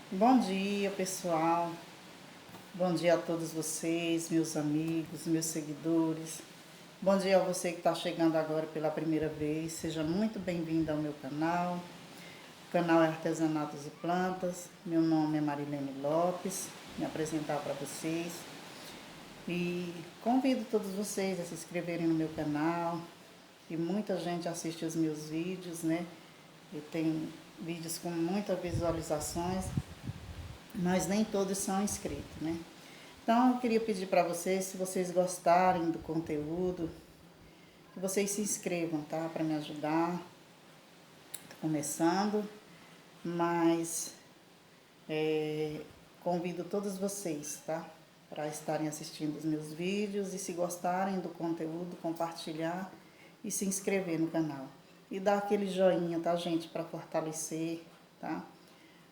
Bom dia, pessoal. Bom dia a todos vocês, meus amigos, meus seguidores. Bom dia a você que está chegando agora pela primeira vez. Seja muito bem-vindo ao meu canal. O canal é Artesanatos e Plantas. Meu nome é Marilene Lopes. Me apresentar para vocês. E convido todos vocês a se inscreverem no meu canal. Que muita gente assiste os meus vídeos, né? Eu tenho vídeos com muitas visualizações, mas nem todos são inscritos, né? Então, eu queria pedir para vocês, se vocês gostarem do conteúdo, que vocês se inscrevam, tá? Para me ajudar. Tô começando, mas convido todos vocês, tá? Para estarem assistindo os meus vídeos e se gostarem do conteúdo, compartilhar e se inscrever no canal. E dar aquele joinha, tá, gente? Para fortalecer, tá?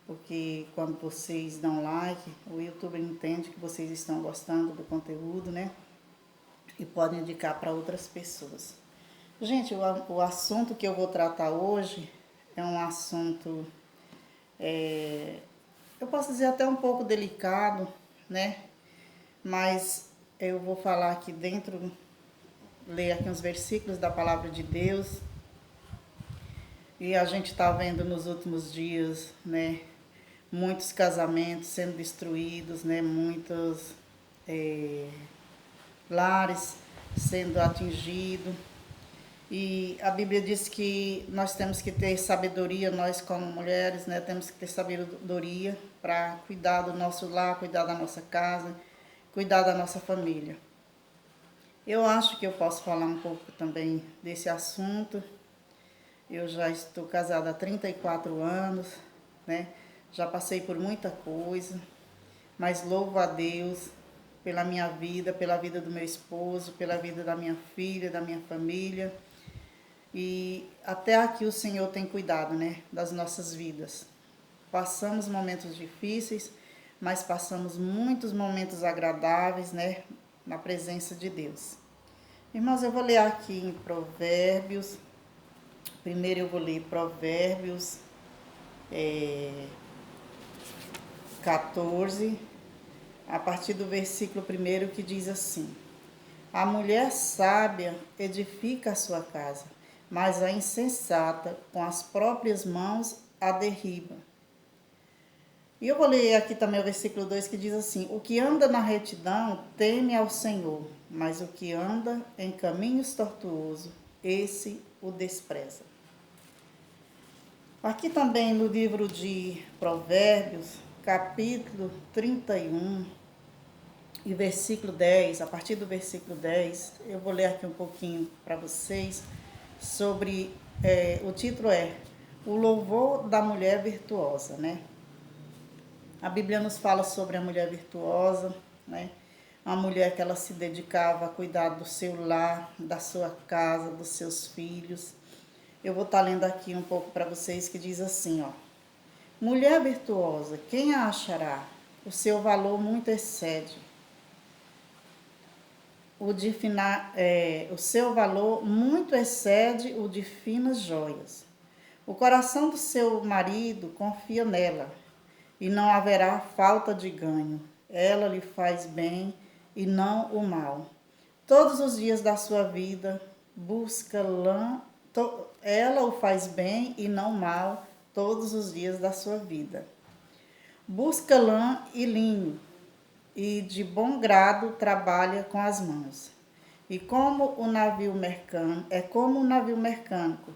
Porque quando vocês dão like, o YouTube entende que vocês estão gostando do conteúdo, né? E podem indicar para outras pessoas. Gente, o assunto que eu vou tratar hoje é um assunto, eu posso dizer até um pouco delicado, né? Mas eu vou falar aqui dentro, ler aqui uns versículos da palavra de Deus. E a gente está vendo nos últimos dias, né? Muitos casamentos sendo destruídos, né? Muitos lares sendo atingidos. E a Bíblia diz que nós temos que ter sabedoria, nós como mulheres, né? Temos que ter sabedoria para cuidar do nosso lar, cuidar da nossa casa, cuidar da nossa família. Eu acho que eu posso falar um pouco também desse assunto. Eu já estou casada há 34 anos, né? Já passei por muita coisa, mas louvo a Deus pela minha vida, pela vida do meu esposo, pela vida da minha filha, da minha família. E até aqui o Senhor tem cuidado, né, das nossas vidas. Passamos momentos difíceis, mas passamos muitos momentos agradáveis, né, na presença de Deus. Irmãos, eu vou ler aqui em Provérbios. Primeiro eu vou ler Provérbios 14, a partir do versículo 1 que diz assim: A mulher sábia edifica a sua casa, mas a insensata com as próprias mãos a derriba. E eu vou ler aqui também o versículo 2 que diz assim: O que anda na retidão teme ao Senhor, mas o que anda em caminhos tortuosos, esse o despreza. Aqui também no livro de Provérbios, capítulo 31 e versículo 10, a partir do versículo 10, eu vou ler aqui um pouquinho para vocês sobre, o título é O Louvor da Mulher Virtuosa, né? A Bíblia nos fala sobre a mulher virtuosa, né? Uma mulher que ela se dedicava a cuidar do seu lar, da sua casa, dos seus filhos. Eu vou estar lendo aqui um pouco para vocês que diz assim, ó. Mulher virtuosa, quem a achará? O seu valor muito excede. O seu valor muito excede o de finas joias. O coração do seu marido confia nela, e não haverá falta de ganho. Ela lhe faz bem e não o mal. Todos os dias da sua vida, busca lã. Ela o faz bem e não mal todos os dias da sua vida. Busca lã e linho, e de bom grado trabalha com as mãos. E como o navio mercânico, é como o navio mecânico,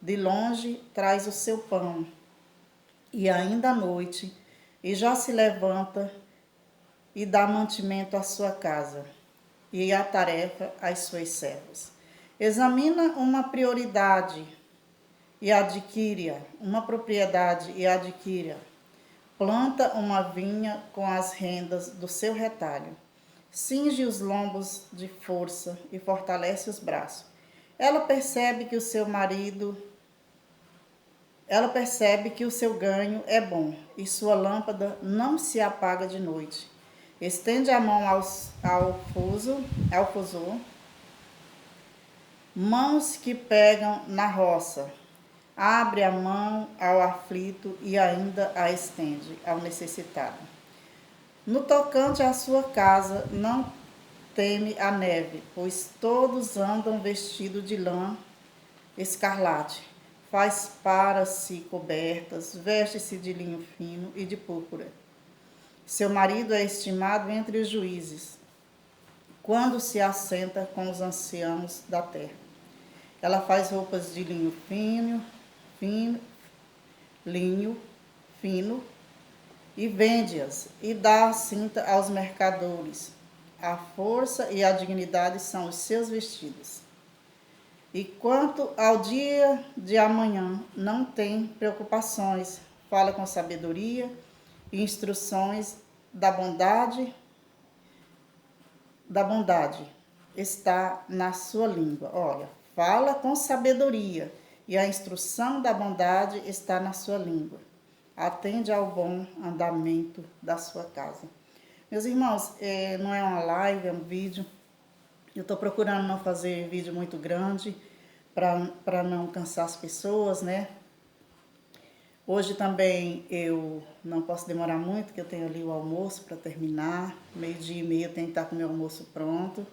de longe traz o seu pão, e ainda à noite, e já se levanta e dá mantimento à sua casa, e a tarefa às suas servas. Examina uma prioridade e adquire-a, uma propriedade e adquire-a. Planta uma vinha com as rendas do seu retalho. Cinge os lombos de força e fortalece os braços. Ela percebe que o seu marido, ela percebe que o seu ganho é bom e sua lâmpada não se apaga de noite. Estende a mão ao fuso, mãos que pegam na roça, abre a mão ao aflito e ainda a estende ao necessitado. No tocante à sua casa, não teme a neve, pois todos andam vestidos de lã escarlate. Faz para si cobertas, veste-se de linho fino e de púrpura. Seu marido é estimado entre os juízes, quando se assenta com os anciãos da terra. Ela faz roupas de linho fino, e vende-as, e dá a cinta aos mercadores. A força e a dignidade são os seus vestidos. E quanto ao dia de amanhã, não tem preocupações, fala com sabedoria e instruções da bondade está na sua língua. Olha, fala com sabedoria e a instrução da bondade está na sua língua. Atende ao bom andamento da sua casa. Meus irmãos, não é uma live, é um vídeo. Eu estou procurando não fazer vídeo muito grande para não cansar as pessoas, né? Hoje também eu não posso demorar muito, porque eu tenho ali o almoço para terminar. 12:30 eu tenho que estar com o meu almoço pronto.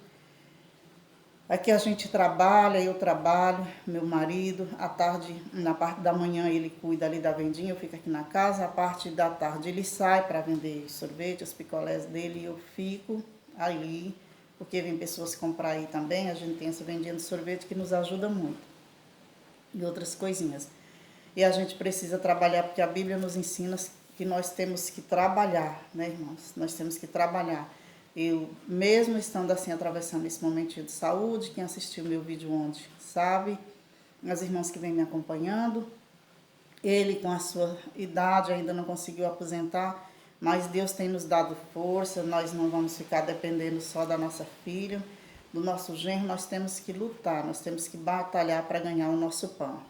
Aqui a gente trabalha, eu trabalho, meu marido, à tarde, na parte da manhã ele cuida ali da vendinha, eu fico aqui na casa, a parte da tarde ele sai para vender sorvete, os picolés dele, e eu fico ali, porque vem pessoas comprar aí também, a gente tem essa vendinha de sorvete que nos ajuda muito, e outras coisinhas. E a gente precisa trabalhar, porque a Bíblia nos ensina que nós temos que trabalhar, né, irmãos? Nós temos que trabalhar. Eu, mesmo estando assim, atravessando esse momentinho de saúde, quem assistiu meu vídeo ontem sabe, as irmãs que vêm me acompanhando, ele com a sua idade ainda não conseguiu aposentar, mas Deus tem nos dado força, nós não vamos ficar dependendo só da nossa filha, do nosso genro, nós temos que lutar, nós temos que batalhar para ganhar o nosso pão.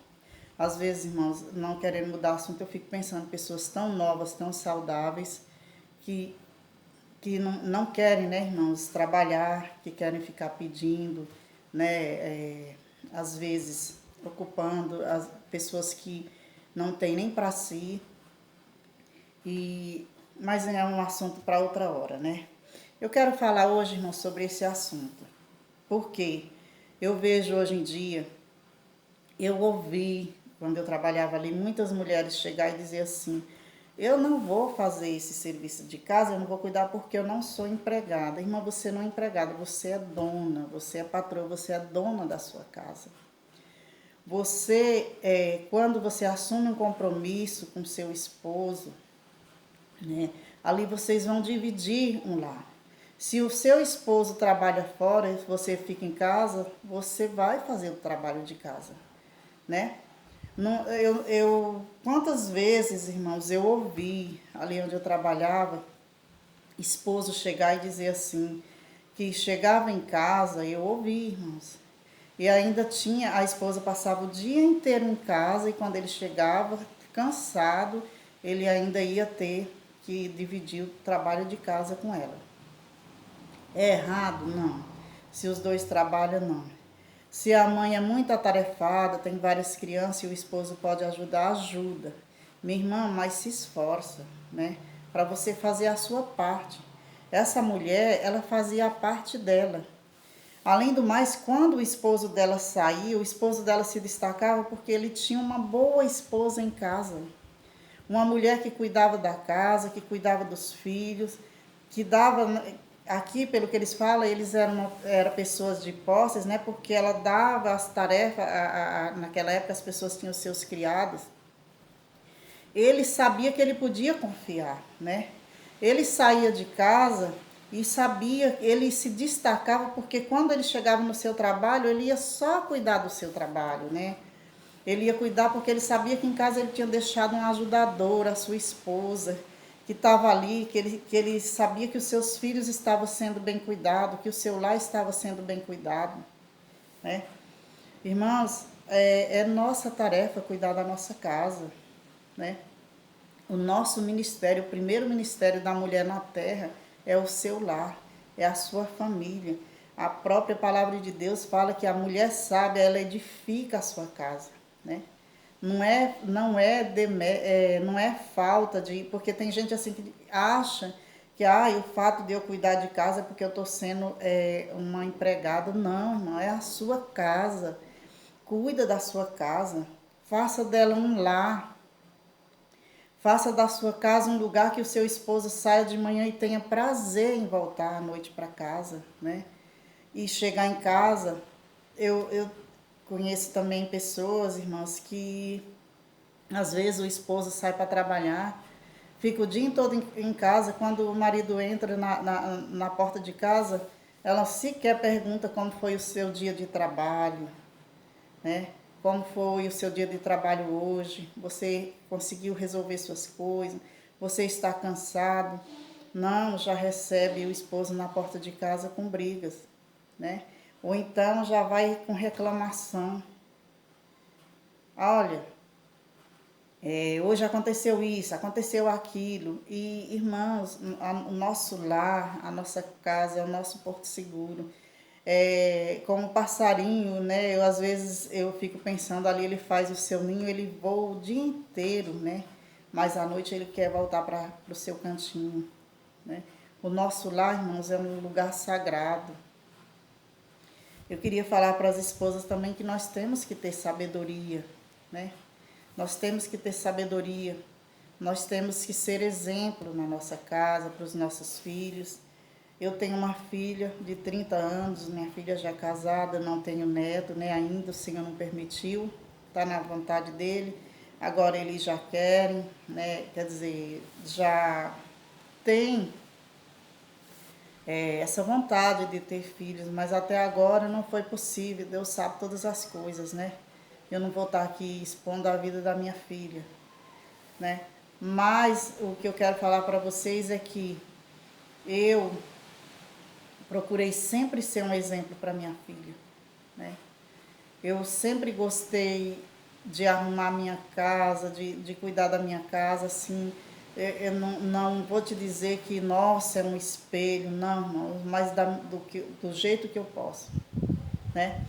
Às vezes, irmãos, não querendo mudar o assunto, eu fico pensando em pessoas tão novas, tão saudáveis, que não querem, né, irmãos, trabalhar, que querem ficar pedindo, né, às vezes ocupando as pessoas que não têm nem para si, mas é um assunto para outra hora, né. Eu quero falar hoje, irmãos, sobre esse assunto, porque eu vejo hoje em dia, eu ouvi, quando eu trabalhava ali, muitas mulheres chegar e dizer assim: eu não vou fazer esse serviço de casa, eu não vou cuidar porque eu não sou empregada. Irmã, você não é empregada, você é dona, você é patroa, você é dona da sua casa. Você, quando você assume um compromisso com seu esposo, né, ali vocês vão dividir um lar. Se o seu esposo trabalha fora e você fica em casa, você vai fazer o trabalho de casa, né? Não, quantas vezes, irmãos, eu ouvi, ali onde eu trabalhava, esposo chegar e dizer assim, que chegava em casa, eu ouvi, irmãos, e ainda tinha, a esposa passava o dia inteiro em casa, e quando ele chegava, cansado, ele ainda ia ter que dividir o trabalho de casa com ela. É errado? Não. Se os dois trabalham, não. Se a mãe é muito atarefada, tem várias crianças e o esposo pode ajudar, ajuda. Minha irmã, mas se esforça, né? Para você fazer a sua parte. Essa mulher, ela fazia a parte dela. Além do mais, quando o esposo dela saía, o esposo dela se destacava porque ele tinha uma boa esposa em casa. Uma mulher que cuidava da casa, que cuidava dos filhos, que dava. Aqui, pelo que eles falam, eles eram pessoas de posses, né? Porque ela dava as tarefas, naquela época as pessoas tinham seus criados. Ele sabia que ele podia confiar, né? Ele saía de casa e sabia, ele se destacava porque quando ele chegava no seu trabalho, ele ia só cuidar do seu trabalho, né? Ele ia cuidar porque ele sabia que em casa ele tinha deixado um ajudador, a sua esposa, que estava ali, que ele sabia que os seus filhos estavam sendo bem cuidados, que o seu lar estava sendo bem cuidado, né? Irmãos, é nossa tarefa cuidar da nossa casa, né? O nosso ministério, o primeiro ministério da mulher na terra é o seu lar, é a sua família. A própria palavra de Deus fala que a mulher sábia, ela edifica a sua casa, né? não é falta de, porque tem gente assim que acha que o fato de eu cuidar de casa é porque eu estou sendo uma empregada. Não, irmão, é a sua casa. Cuida da sua casa, faça dela um lar, faça da sua casa um lugar que o seu esposo saia de manhã e tenha prazer em voltar à noite para casa, né? E chegar em casa, eu conheço também pessoas, irmãos, que às vezes o esposo sai para trabalhar, fica o dia todo em casa, quando o marido entra na porta de casa, ela sequer pergunta como foi o seu dia de trabalho, né? Como foi o seu dia de trabalho hoje? Você conseguiu resolver suas coisas? Você está cansado? Não, já recebe o esposo na porta de casa com brigas, né? Ou então já vai com reclamação. Olha, hoje aconteceu isso, aconteceu aquilo. E, irmãos, o nosso lar, a nossa casa é o nosso porto seguro. Como passarinho, né? Às vezes eu fico pensando ali, ele faz o seu ninho, ele voa o dia inteiro, né? Mas à noite ele quer voltar para o seu cantinho, né? O nosso lar, irmãos, é um lugar sagrado. Eu queria falar para as esposas também que nós temos que ter sabedoria, né? Nós temos que ter sabedoria. Nós temos que ser exemplo na nossa casa, para os nossos filhos. Eu tenho uma filha de 30 anos, minha filha já é casada, não tenho neto, né? Ainda o Senhor não permitiu, está na vontade dele. Agora eles já querem, né? Quer dizer, já tem essa vontade de ter filhos, mas até agora não foi possível. Deus sabe todas as coisas, né? Eu não vou estar aqui expondo a vida da minha filha, né? Mas o que eu quero falar para vocês é que eu procurei sempre ser um exemplo para minha filha, né? Eu sempre gostei de arrumar minha casa, de cuidar da minha casa, assim. Eu não vou te dizer que, nossa, é um espelho, não, mas do jeito que eu posso, né?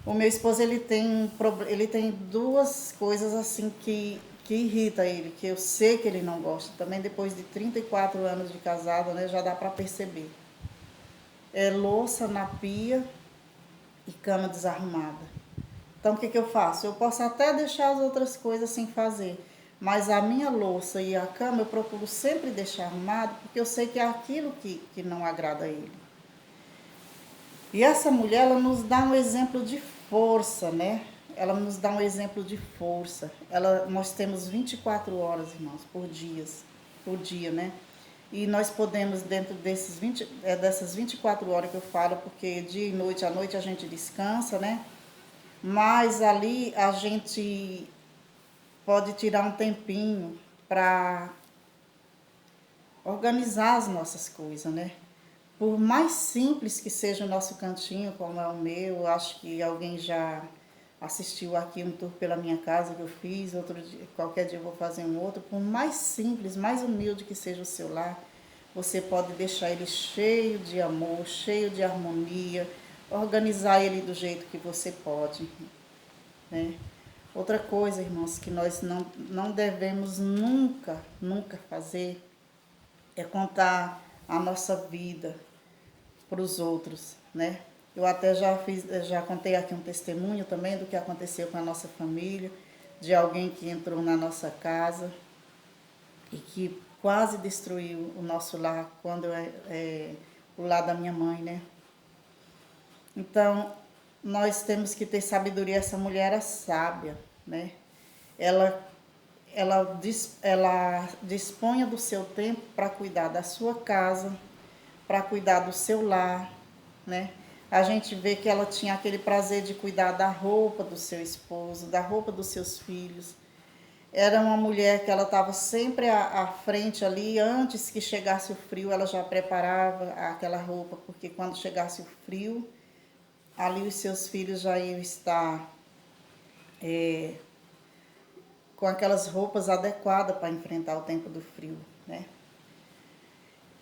O meu esposo, ele tem duas coisas assim que irrita ele, que eu sei que ele não gosta. Também depois de 34 anos de casado, né, já dá para perceber. É louça na pia e cama desarrumada. Então, o que eu faço? Eu posso até deixar as outras coisas sem fazer, mas a minha louça e a cama eu procuro sempre deixar arrumado, porque eu sei que é aquilo que não agrada a ele. E essa mulher, ela nos dá um exemplo de força, né? Ela nos dá um exemplo de força. Nós temos 24 horas, irmãos, por dia, né? E nós podemos, dentro dessas 24 horas que eu falo, porque dia e noite, à noite a gente descansa, né? Mas ali a gente pode tirar um tempinho para organizar as nossas coisas, né? Por mais simples que seja o nosso cantinho, como é o meu, acho que alguém já assistiu aqui um tour pela minha casa que eu fiz, outro dia, qualquer dia eu vou fazer um outro. Por mais simples, mais humilde que seja o seu lar, você pode deixar ele cheio de amor, cheio de harmonia, organizar ele do jeito que você pode, né? Outra coisa, irmãos, que nós não devemos nunca fazer é contar a nossa vida para os outros, né? Eu até já contei aqui um testemunho também do que aconteceu com a nossa família, de alguém que entrou na nossa casa e que quase destruiu o nosso lar, o lar da minha mãe, né? Então, nós temos que ter sabedoria. Essa mulher era sábia, né? Ela, ela disponha do seu tempo para cuidar da sua casa, para cuidar do seu lar, né? A gente vê que ela tinha aquele prazer de cuidar da roupa do seu esposo, da roupa dos seus filhos. Era uma mulher que ela estava sempre à frente ali, antes que chegasse o frio, ela já preparava aquela roupa, porque quando chegasse o frio, ali os seus filhos já iam estar com aquelas roupas adequadas para enfrentar o tempo do frio, né?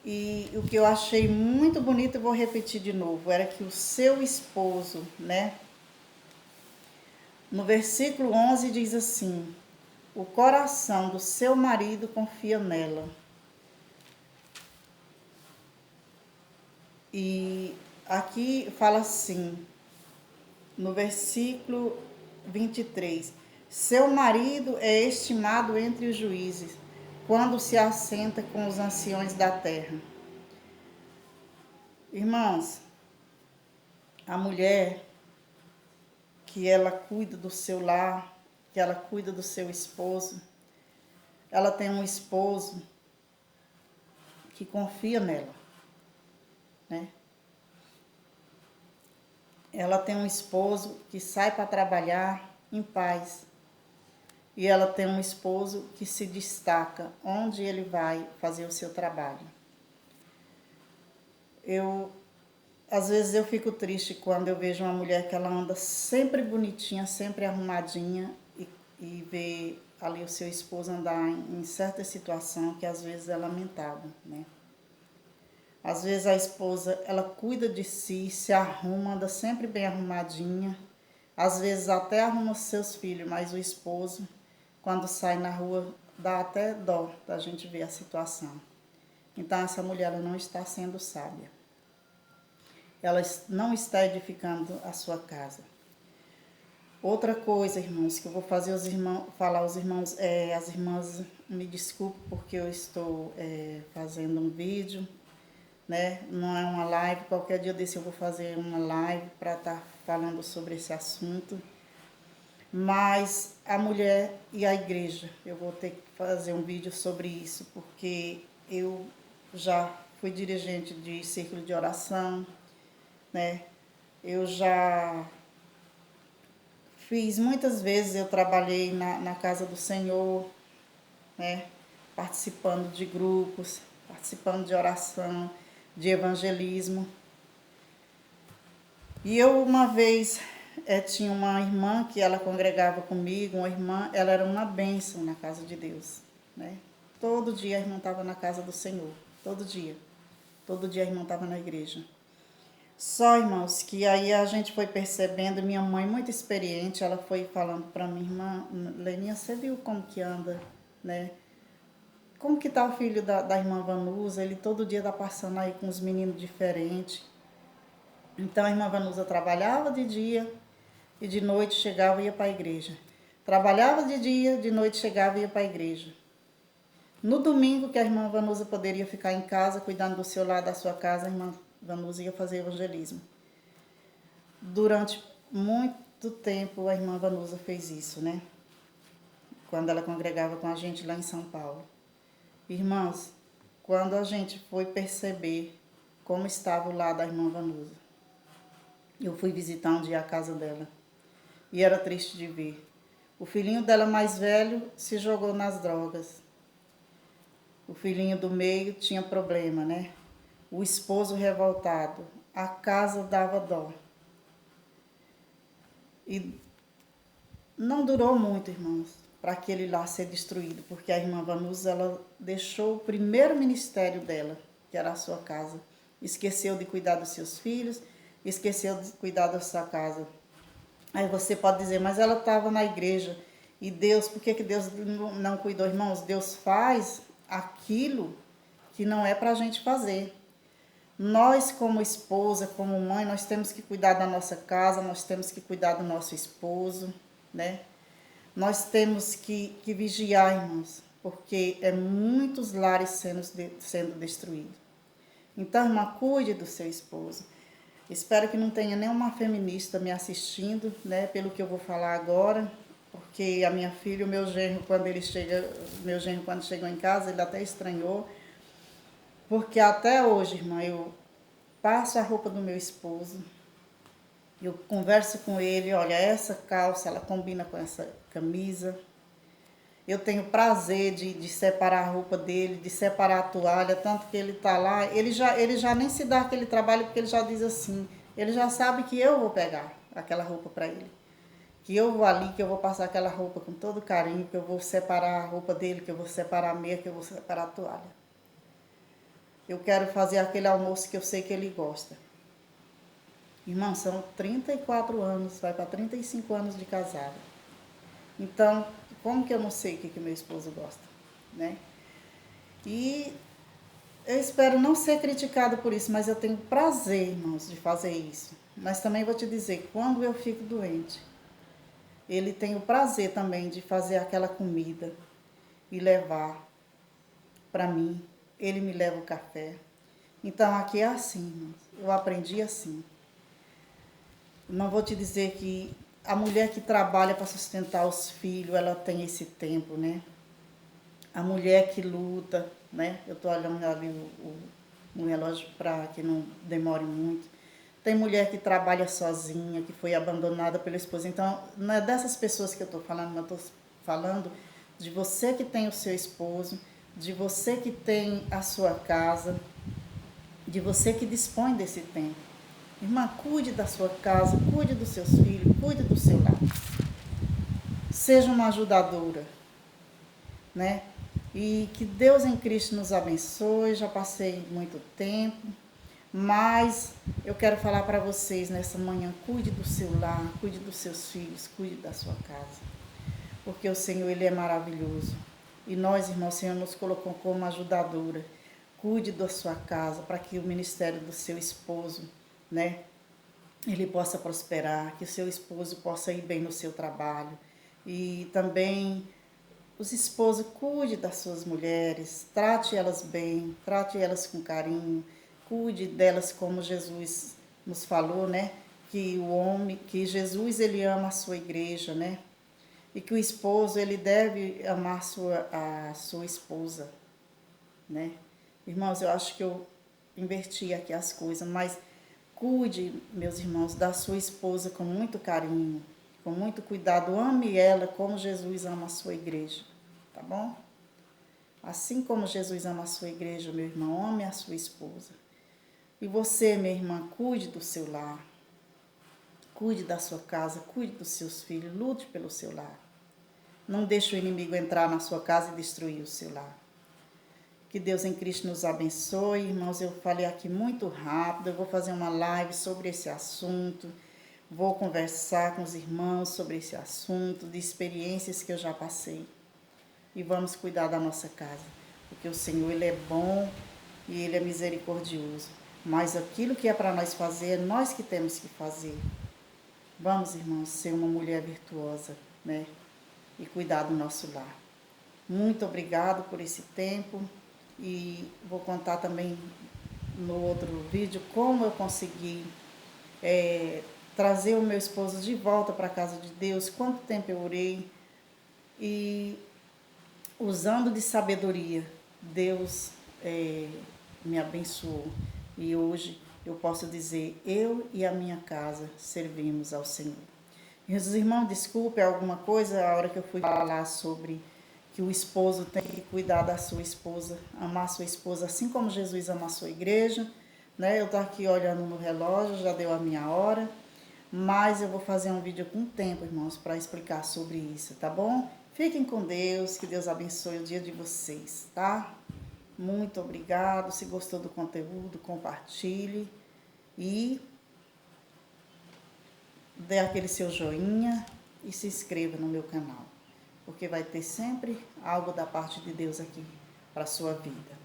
E o que eu achei muito bonito, eu vou repetir de novo, era que o seu esposo, né, No versículo 11 diz assim: o coração do seu marido confia nela. E aqui fala assim, no versículo 23: seu marido é estimado entre os juízes, quando se assenta com os anciões da terra. Irmãos, a mulher que ela cuida do seu lar, que ela cuida do seu esposo, ela tem um esposo que confia nela, né? Ela tem um esposo que sai para trabalhar em paz. E ela tem um esposo que se destaca onde ele vai fazer o seu trabalho. Às vezes eu fico triste quando eu vejo uma mulher que ela anda sempre bonitinha, sempre arrumadinha e vê ali o seu esposo andar em certa situação que às vezes é lamentável, né? Às vezes a esposa, ela cuida de si, se arruma, anda sempre bem arrumadinha. Às vezes até arruma seus filhos, mas o esposo, quando sai na rua, dá até dó da gente ver a situação. Então essa mulher ela não está sendo sábia. Ela não está edificando a sua casa. Outra coisa, irmãos, que eu vou fazer os irmãos, falar aos irmãos, as irmãs me desculpem porque eu estou fazendo um vídeo, né? Não é uma live, qualquer dia desse eu vou fazer uma live para estar falando sobre esse assunto. Mas a mulher e a igreja, eu vou ter que fazer um vídeo sobre isso, porque eu já fui dirigente de círculo de oração, né? Eu já fiz muitas vezes, eu trabalhei na casa do Senhor, né? Participando de grupos, participando de oração, de evangelismo. E eu uma vez tinha uma irmã que ela congregava comigo, uma irmã, ela era uma bênção na casa de Deus, né? Todo dia a irmã estava na casa do Senhor, todo dia a irmã estava na igreja. Só, irmãos, que aí a gente foi percebendo, minha mãe muito experiente, ela foi falando para minha irmã, Leninha, você viu como que anda, né? Como que tá o filho da irmã Vanusa? Ele todo dia tá passando aí com uns meninos diferentes. Então a irmã Vanusa trabalhava de dia e de noite chegava e ia para a igreja. Trabalhava de dia, de noite chegava e ia para a igreja. No domingo que a irmã Vanusa poderia ficar em casa, cuidando do seu lado da sua casa, a irmã Vanusa ia fazer evangelismo. Durante muito tempo a irmã Vanusa fez isso, né? Quando ela congregava com a gente lá em São Paulo. Irmãos, quando a gente foi perceber como estava o lado da irmã Vanusa, eu fui visitar um dia a casa dela e era triste de ver. O filhinho dela mais velho se jogou nas drogas. O filhinho do meio tinha problema, né? O esposo revoltado. A casa dava dó. E não durou muito, irmãos, para aquele lá ser destruído, porque a irmã Vanusa, ela deixou o primeiro ministério dela, que era a sua casa. Esqueceu de cuidar dos seus filhos, esqueceu de cuidar da sua casa. Aí você pode dizer, mas ela estava na igreja e Deus, por que Deus não cuidou? Irmãos, Deus faz aquilo que não é para a gente fazer. Nós, como esposa, como mãe, nós temos que cuidar da nossa casa, nós temos que cuidar do nosso esposo, né? Nós temos que vigiar, irmãos, porque é muitos lares sendo destruídos. Então, irmã, cuide do seu esposo. Espero que não tenha nenhuma feminista me assistindo, né, pelo que eu vou falar agora, porque a minha filha, o meu genro, quando chegou em casa, ele até estranhou, porque até hoje, irmã, eu passo a roupa do meu esposo, eu converso com ele, olha, essa calça, ela combina com essa camisa. Eu tenho prazer de separar a roupa dele, de separar a toalha, tanto que ele tá lá, ele já nem se dá aquele trabalho, porque ele já diz assim, ele já sabe que eu vou pegar aquela roupa para ele. Que eu vou ali, que eu vou passar aquela roupa com todo carinho, que eu vou separar a roupa dele, que eu vou separar a meia, que eu vou separar a toalha. Eu quero fazer aquele almoço que eu sei que ele gosta. Irmão, são 34 anos, vai para 35 anos de casada. Então, como que eu não sei o que meu esposo gosta, né? E eu espero não ser criticado por isso, mas eu tenho prazer, irmãos, de fazer isso. Mas também vou te dizer, quando eu fico doente, ele tem o prazer também de fazer aquela comida e levar para mim. Ele me leva o café. Então aqui é assim, irmãos. Eu aprendi assim. Não vou te dizer que a mulher que trabalha para sustentar os filhos, ela tem esse tempo, né? A mulher que luta, né? Eu estou olhando ali o relógio para que não demore muito. Tem mulher que trabalha sozinha, que foi abandonada pelo esposo. Então, não é dessas pessoas que eu estou falando, eu estou falando de você que tem o seu esposo, de você que tem a sua casa, de você que dispõe desse tempo. Irmã, cuide da sua casa, cuide dos seus filhos, cuide do seu lar. Seja uma ajudadora, né? E que Deus em Cristo nos abençoe. Já passei muito tempo, mas eu quero falar para vocês nessa manhã: cuide do seu lar, cuide dos seus filhos, cuide da sua casa, porque o Senhor, Ele é maravilhoso. E nós, irmãos, o Senhor nos colocou como ajudadora. Cuide da sua casa, para que o ministério do seu esposo, né, ele possa prosperar, que o seu esposo possa ir bem no seu trabalho. E também os esposos, cuide das suas mulheres, trate elas bem, trate elas com carinho, cuide delas como Jesus nos falou, né? Que o homem, que Jesus, ele ama a sua igreja, né? E que o esposo, ele deve amar a sua esposa, né? Irmãos, eu acho que eu inverti aqui as coisas, mas cuide, meus irmãos, da sua esposa com muito carinho, com muito cuidado. Ame ela como Jesus ama a sua igreja, tá bom? Assim como Jesus ama a sua igreja, meu irmão, ame a sua esposa. E você, minha irmã, cuide do seu lar, cuide da sua casa, cuide dos seus filhos, lute pelo seu lar. Não deixe o inimigo entrar na sua casa e destruir o seu lar. Que Deus em Cristo nos abençoe. Irmãos, eu falei aqui muito rápido, eu vou fazer uma live sobre esse assunto, vou conversar com os irmãos sobre esse assunto, de experiências que eu já passei. E vamos cuidar da nossa casa, porque o Senhor, Ele é bom e Ele é misericordioso. Mas aquilo que é para nós fazer, é nós que temos que fazer. Vamos, irmãos, ser uma mulher virtuosa, né? E cuidar do nosso lar. Muito obrigado por esse tempo. E vou contar também no outro vídeo como eu consegui trazer o meu esposo de volta para a casa de Deus, quanto tempo eu orei. E usando de sabedoria, Deus me abençoou. E hoje eu posso dizer, eu e a minha casa servimos ao Senhor. Meus irmãos, desculpe alguma coisa, a hora que eu fui falar sobre que o esposo tem que cuidar da sua esposa, amar a sua esposa, assim como Jesus ama a sua igreja, né? Eu estou aqui olhando no relógio, já deu a minha hora, mas eu vou fazer um vídeo com tempo, irmãos, para explicar sobre isso, tá bom? Fiquem com Deus, que Deus abençoe o dia de vocês, tá? Muito obrigado, se gostou do conteúdo, compartilhe e dê aquele seu joinha e se inscreva no meu canal, porque vai ter sempre algo da parte de Deus aqui para a sua vida.